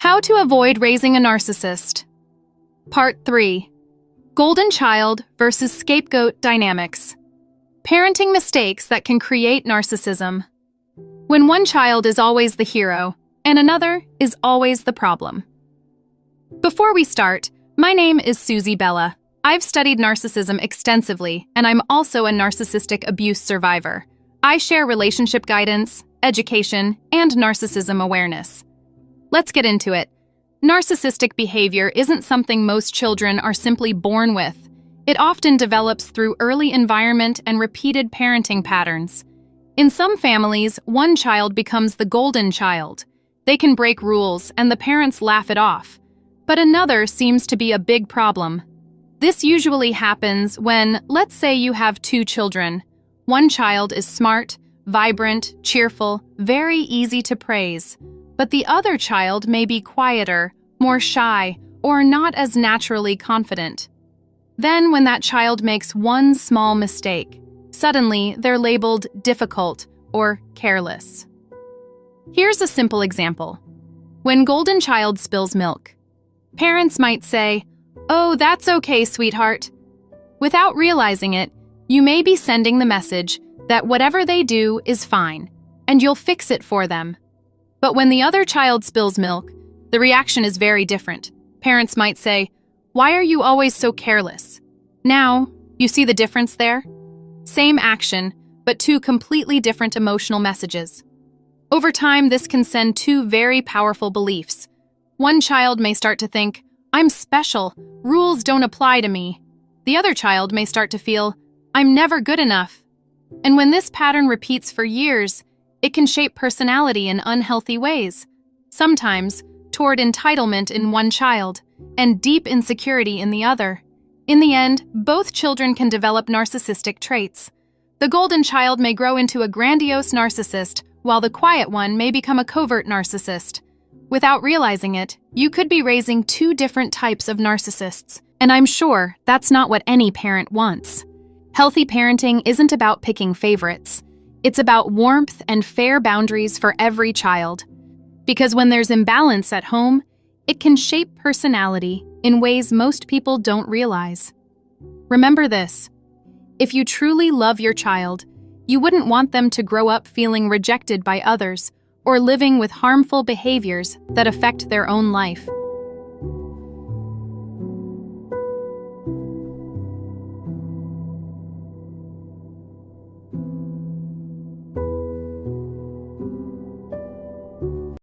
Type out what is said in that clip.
How to avoid raising a narcissist. Part 3. Golden child versus scapegoat dynamics. Parenting mistakes that can create narcissism. When one child is always the hero and another is always the problem. Before we start, my name is Susie Bella. I've studied narcissism extensively, and I'm also a narcissistic abuse survivor. I share relationship guidance, education, and narcissism awareness. Let's get into it. Narcissistic behavior isn't something most children are simply born with. It often develops through early environment and repeated parenting patterns. In some families, one child becomes the golden child. They can break rules, and the parents laugh it off. But another seems to be a big problem. This usually happens when, let's say you have two children. One child is smart, vibrant, cheerful, very easy to praise. But the other child may be quieter, more shy, or not as naturally confident. Then, when that child makes one small mistake, suddenly they're labeled difficult or careless. Here's a simple example. When golden child spills milk, parents might say, "Oh, that's okay, sweetheart." Without realizing it, you may be sending the message that whatever they do is fine, and you'll fix it for them. But when the other child spills milk, the reaction is very different. Parents might say, "Why are you always so careless?" Now, you see the difference there? Same action, but two completely different emotional messages. Over time, this can send two very powerful beliefs. One child may start to think, "I'm special, rules don't apply to me." The other child may start to feel, "I'm never good enough." And when this pattern repeats for years, it can shape personality in unhealthy ways, sometimes toward entitlement in one child and deep insecurity in the other. In the end, both children can develop narcissistic traits. The golden child may grow into a grandiose narcissist, while the quiet one may become a covert narcissist. Without realizing it, you could be raising two different types of narcissists, and I'm sure that's not what any parent wants. Healthy parenting isn't about picking favorites. It's about warmth and fair boundaries for every child. Because when there's imbalance at home, it can shape personality in ways most people don't realize. Remember this: if you truly love your child, you wouldn't want them to grow up feeling rejected by others or living with harmful behaviors that affect their own life.